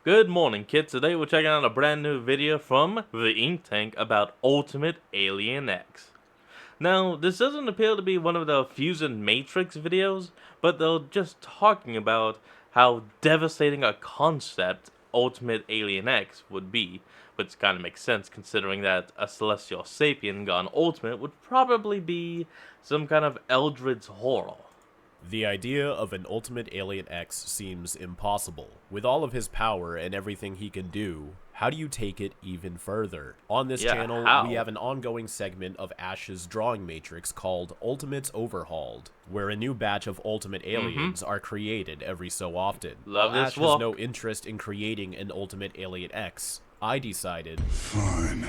Good morning, kids. Today we're checking out a brand new video from the Ink Tank about Ultimate Alien X. Now, this doesn't appear to be one of the Fusion Matrix videos, but they're just talking about how devastating a concept Ultimate Alien X would be, which kind of makes sense considering that a Celestial Sapien gone Ultimate would probably be some kind of Eldritch horror. The idea of an Ultimate Alien X seems impossible. With all of his power and everything he can do, how do you take it even further? On this channel, we have an ongoing segment of Ash's drawing matrix called Ultimates Overhauled, where a new batch of Ultimate Aliens are created every so often. Love While this Ash has no interest in creating an Ultimate Alien X, I decided, Fine.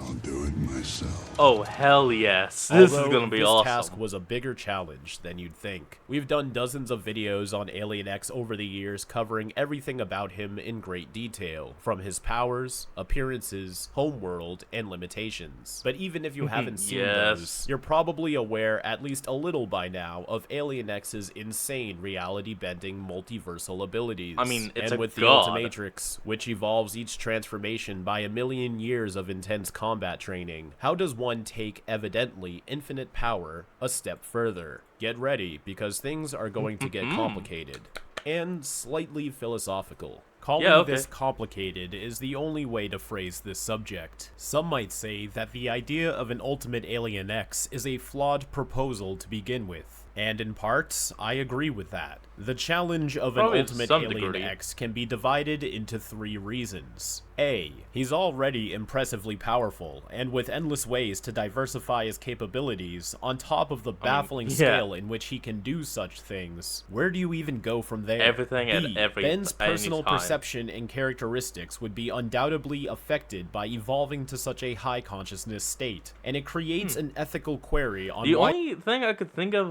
I'll do it myself. Oh, hell yes. This is although gonna be this awesome. task was a bigger challenge than you'd think. We've done dozens of videos on Alien X over the years covering everything about him in great detail, from his powers, appearances, homeworld, and limitations. But even if you haven't seen those, you're probably aware at least a little by now of Alien X's insane reality-bending multiversal abilities. I mean, it's and a with the god. Ultimatrix, which evolves each transformation by a million years of intense combat training, how does one take evidently infinite power a step further? Get ready, because things are going to get complicated and slightly philosophical. Calling this complicated is the only way to phrase this subject. Some might say that the idea of an Ultimate Alien X is a flawed proposal to begin with. And in parts, I agree with that. The challenge of an Ultimate Alien X can be divided into three reasons. A. He's already impressively powerful, and with endless ways to diversify his capabilities, on top of the baffling scale in which he can do such things. Where do you even go from there? Everything at every Ben's personal time. perception and characteristics would be undoubtedly affected by evolving to such a high consciousness state, and it creates an ethical query on the only thing I could think of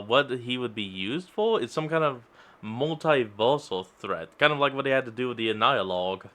what he would be used for is some kind of multiversal threat, kind of like what he had to do with the Annihilog.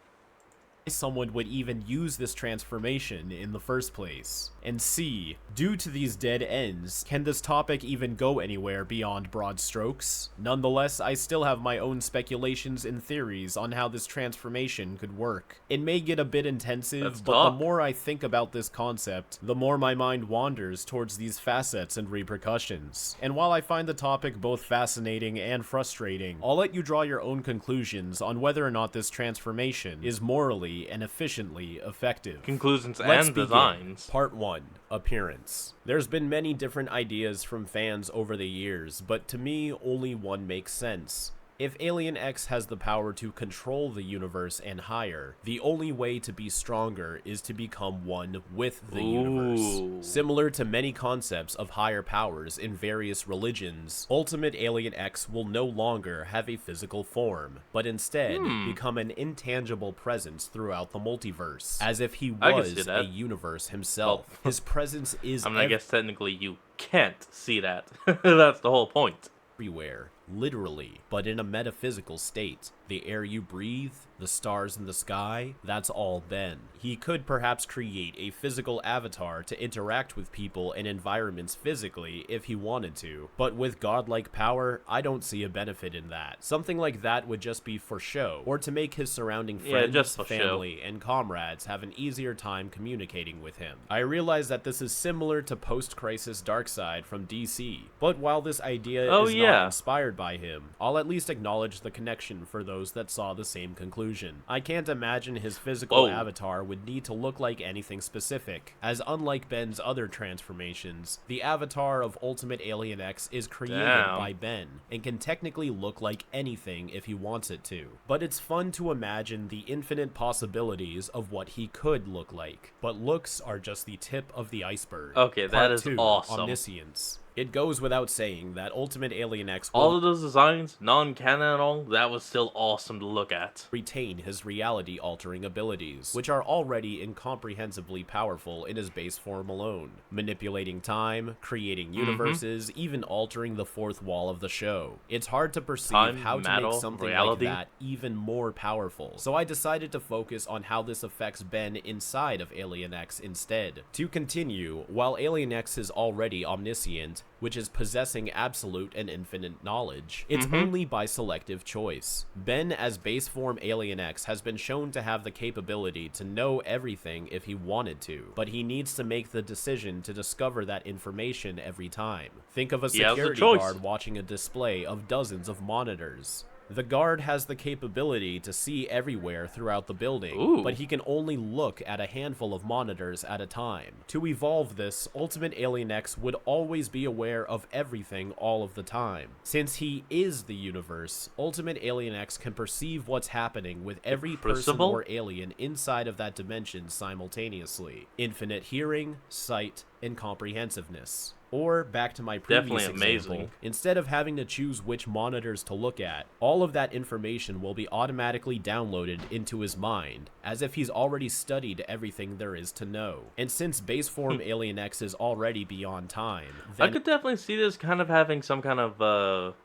Someone would even use this transformation in the first place. And C, due to these dead ends, can this topic even go anywhere beyond broad strokes? Nonetheless, I still have my own speculations and theories on how this transformation could work. It may get a bit intensive, but the more I think about this concept, the more my mind wanders towards these facets and repercussions. And while I find the topic both fascinating and frustrating, I'll let you draw your own conclusions on whether or not this transformation is morally and efficiently effective. Conclusions Let's and begin. designs. Part 1. Appearance. There's been many different ideas from fans over the years, but to me, only one makes sense. If Alien X has the power to control the universe and higher, the only way to be stronger is to become one with the universe. Similar to many concepts of higher powers in various religions, Ultimate Alien X will no longer have a physical form, but instead become an intangible presence throughout the multiverse, as if he was a universe himself. Well, his presence is I guess technically you can't see that. That's the whole point. Everywhere, literally, but in a metaphysical state. The air you breathe, the stars in the sky, that's all Ben. He could perhaps create a physical avatar to interact with people and environments physically if he wanted to, but with godlike power, I don't see a benefit in that. Something like that would just be for show, or to make his surrounding friends, family, and comrades have an easier time communicating with him. I realize that this is similar to post-crisis Darkseid from DC, but while this idea is not inspired by him, I'll at least acknowledge the connection for those that saw the same conclusion. I can't imagine his physical avatar would need to look like anything specific, as unlike Ben's other transformations, the avatar of Ultimate Alien X is created by Ben, and can technically look like anything if he wants it to. But it's fun to imagine the infinite possibilities of what he could look like. But looks are just the tip of the iceberg. Okay, that is awesome. Omniscience. It goes without saying that Ultimate Alien X all of those designs, non-canon at all, that was still awesome to look at. Retain his reality-altering abilities, which are already incomprehensibly powerful in his base form alone. Manipulating time, creating universes, even altering the fourth wall of the show. It's hard to perceive how to make something like that even more powerful, so I decided to focus on how this affects Ben inside of Alien X instead. To continue, while Alien X is already omniscient, which is possessing absolute and infinite knowledge. It's only by selective choice. Ben, as base form Alien X, has been shown to have the capability to know everything if he wanted to, but he needs to make the decision to discover that information every time. Think of a security guard watching a display of dozens of monitors. The guard has the capability to see everywhere throughout the building, but he can only look at a handful of monitors at a time. To evolve this, Ultimate Alien X would always be aware of everything all of the time. Since he is the universe, Ultimate Alien X can perceive what's happening with every person or alien inside of that dimension simultaneously. Infinite hearing, sight, and comprehensiveness. Or, back to my previous example, instead of having to choose which monitors to look at, all of that information will be automatically downloaded into his mind, as if he's already studied everything there is to know. And since base form Alien X is already beyond time, then I could definitely see this kind of having some kind of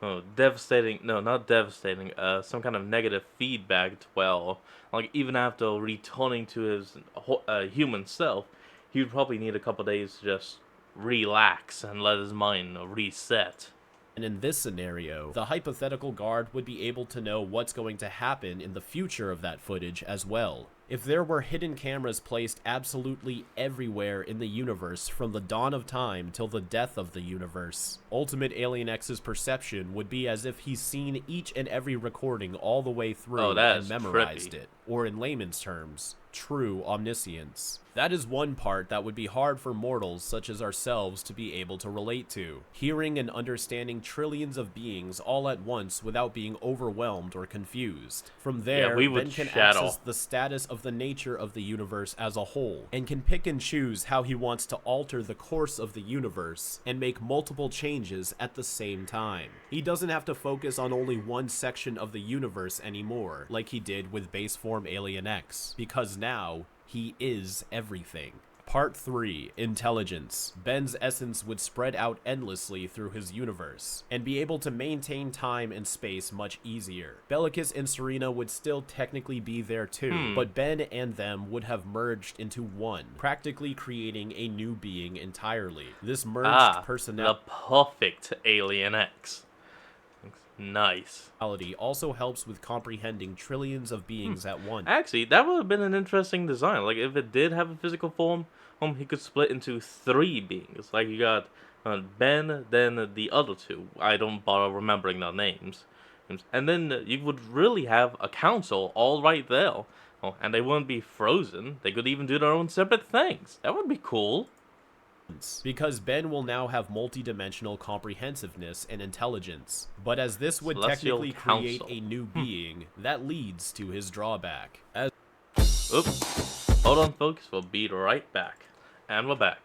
some kind of negative feedback as well. Like, even after returning to his human self, he would probably need a couple days to just relax and let his mind reset. And in this scenario, the hypothetical guard would be able to know what's going to happen in the future of that footage as well. If there were hidden cameras placed absolutely everywhere in the universe from the dawn of time till the death of the universe, Ultimate Alien X's perception would be as if he's seen each and every recording all the way through and memorized it. Or in layman's terms, true omniscience. That is one part that would be hard for mortals such as ourselves to be able to relate to. Hearing and understanding trillions of beings all at once without being overwhelmed or confused. From there, Ben can access the status of the nature of the universe as a whole, and can pick and choose how he wants to alter the course of the universe and make multiple changes at the same time. He doesn't have to focus on only one section of the universe anymore, like he did with base form Alien X, because now he is everything. Part 3. Intelligence. Ben's essence would spread out endlessly through his universe, and be able to maintain time and space much easier. Bellicus and Serena would still technically be there too, but Ben and them would have merged into one, practically creating a new being entirely. This merged personality, the perfect Alien X. Nice. Also helps with comprehending trillions of beings at once. Actually, that would have been an interesting design. Like, if it did have a physical form, he could split into 3 beings. Like, you got Ben, then the other 2. I don't bother remembering their names. And then you would really have a council all right there. And they wouldn't be frozen. They could even do their own separate things. That would be cool. Because Ben will now have multi-dimensional comprehensiveness and intelligence. But as this would technically create a new being, that leads to his drawback. Oops. Hold on, folks. We'll be right back. And we're back.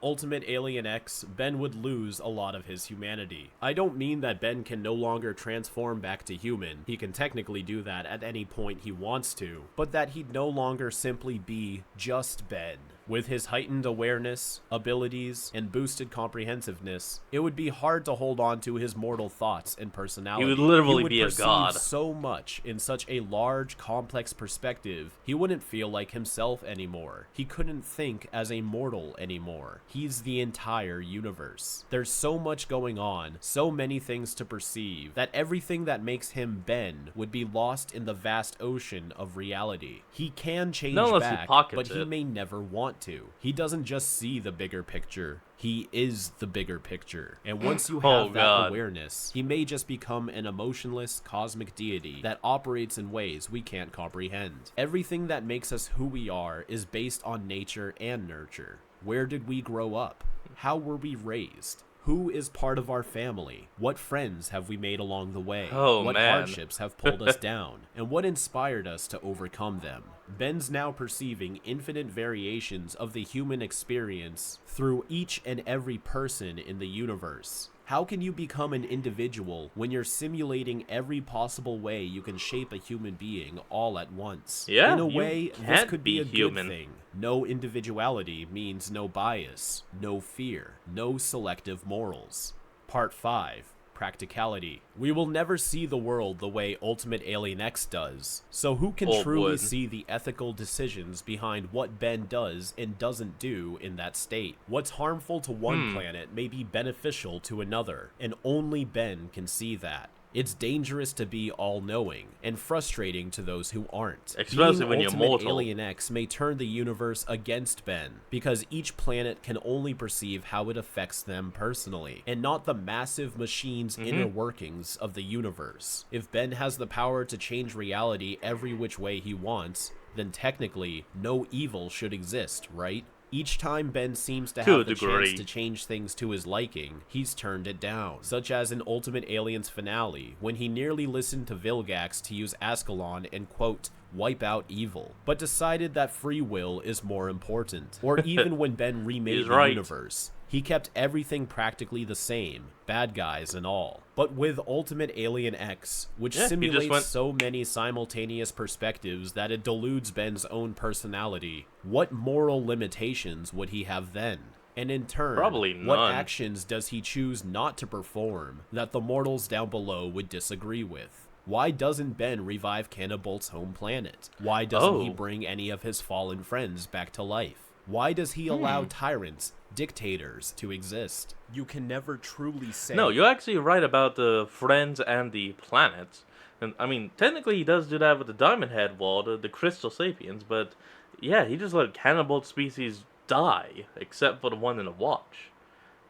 Ultimate Alien X, Ben would lose a lot of his humanity. I don't mean that Ben can no longer transform back to human. He can technically do that at any point he wants to, but that he'd no longer simply be just Ben. With his heightened awareness, abilities, and boosted comprehensiveness, it would be hard to hold on to his mortal thoughts and personality. He would literally be a god. So much in such a large, complex perspective, he wouldn't feel like himself anymore. He couldn't think as a mortal anymore. He's the entire universe. There's so much going on, so many things to perceive, that everything that makes him Ben would be lost in the vast ocean of reality. He can change back, but he may never want to. He doesn't just see the bigger picture. He is the bigger picture. And once you have that awareness, he may just become an emotionless cosmic deity that operates in ways we can't comprehend. Everything that makes us who we are is based on nature and nurture. Where did we grow up? How were we raised? Who is part of our family? What friends have we made along the way? What hardships have pulled us down? And what inspired us to overcome them? Ben's now perceiving infinite variations of the human experience through each and every person in the universe. How can you become an individual when you're simulating every possible way you can shape a human being all at once? Yeah, in a way, this could be a good thing. No individuality means no bias, no fear, no selective morals. Part 5. practicality. We will never see the world the way Ultimate Alien X does, so who can Oh, truly would. see the ethical decisions behind what Ben does and doesn't do in that state? What's harmful to one planet may be beneficial to another, and only Ben can see that. It's dangerous to be all-knowing, and frustrating to those who aren't. Especially Being when you're Ultimate mortal. Alien X may turn the universe against Ben, because each planet can only perceive how it affects them personally, and not the massive machine's inner workings of the universe. If Ben has the power to change reality every which way he wants, then technically, no evil should exist, right? Each time Ben seems to To a have the chance degree. to change things to his liking, he's turned it down, such as in Ultimate Alien's finale, when he nearly listened to Vilgax to use Ascalon and, quote, wipe out evil, but decided that free will is more important. Or even when Ben remade He's the right. universe, he kept everything practically the same, bad guys and all. But with Ultimate Alien X, which Yeah, he just simulates went- so many simultaneous perspectives that it deludes Ben's own personality, what moral limitations would he have then? And in turn, Probably what none. actions does he choose not to perform that the mortals down below would disagree with? Why doesn't Ben revive Cannabolt's home planet? Why doesn't he Oh. bring any of his fallen friends back to life? Why does he allow tyrants, dictators, to exist? You can never truly say. No, you're actually right about the friends and the planets. And I mean, technically he does do that with the Diamond Head wall, the Crystal Sapiens, but yeah, he just let cannibal species die, except for the one in the watch.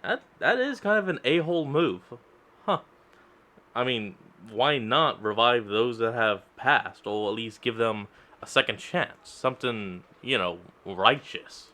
That is kind of an a-hole move. Huh. I mean, why not revive those that have passed, or at least give them a second chance? Something, righteous.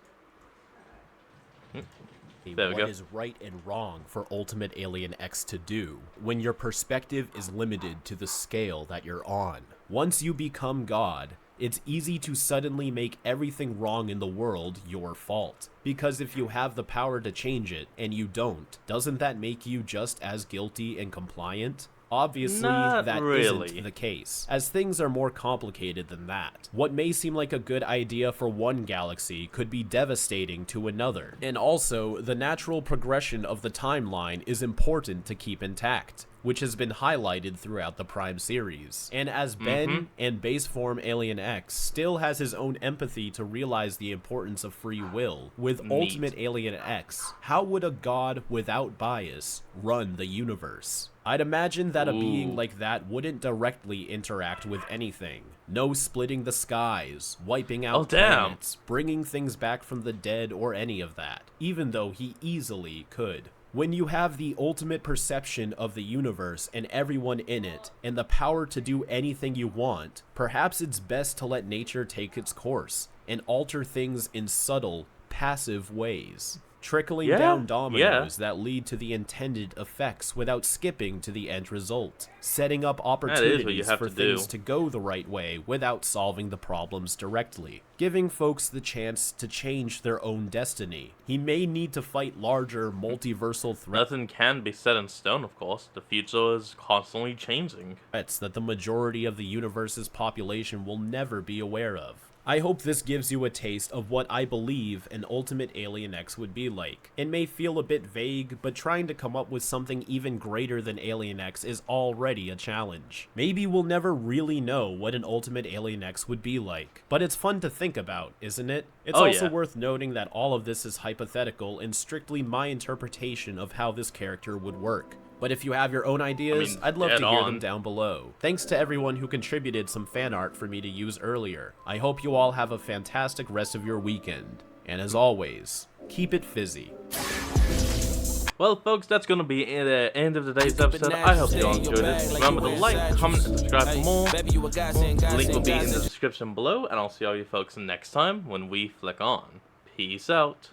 There we What go. is right and wrong for Ultimate Alien X to do when your perspective is limited to the scale that you're on? Once you become God, it's easy to suddenly make everything wrong in the world your fault. Because if you have the power to change it and you don't, doesn't that make you just as guilty and compliant? Obviously, Not that really. isn't the case, as things are more complicated than that. What may seem like a good idea for one galaxy could be devastating to another. And also, the natural progression of the timeline is important to keep intact, which has been highlighted throughout the Prime series. And as Ben and base form Alien X still has his own empathy to realize the importance of free will, with Neat. Ultimate Alien X, how would a god without bias run the universe? I'd imagine that a being Ooh. like that wouldn't directly interact with anything. No splitting the skies, wiping out Oh, damn. planets, bringing things back from the dead, or any of that, even though he easily could. When you have the ultimate perception of the universe and everyone in it, and the power to do anything you want, perhaps it's best to let nature take its course, and alter things in subtle, passive ways. Trickling Yeah, down dominoes that lead to the intended effects without skipping to the end result. Setting up is what you opportunities have for to things do. to go the right way without solving the problems directly. Giving folks the chance to change their own destiny. He may need to fight larger, multiversal Nothing can be set in stone, of course. The future is constantly changing. threats that the majority of the universe's population will never be aware of. I hope this gives you a taste of what I believe an Ultimate Alien X would be like. It may feel a bit vague, but trying to come up with something even greater than Alien X is already a challenge. Maybe we'll never really know what an Ultimate Alien X would be like, but it's fun to think about, isn't it? It's Oh, also yeah. worth noting that all of this is hypothetical and strictly my interpretation of how this character would work. But if you have your own ideas, I'd love to dead hear on. them down below. Thanks to everyone who contributed some fan art for me to use earlier. I hope you all have a fantastic rest of your weekend. And as always, keep it fizzy. Well, folks, that's going to be the end of today's episode. I hope you all enjoyed it. Remember to like, comment, and subscribe for more. The link will be in the description below, and I'll see all you folks next time when we flick on. Peace out.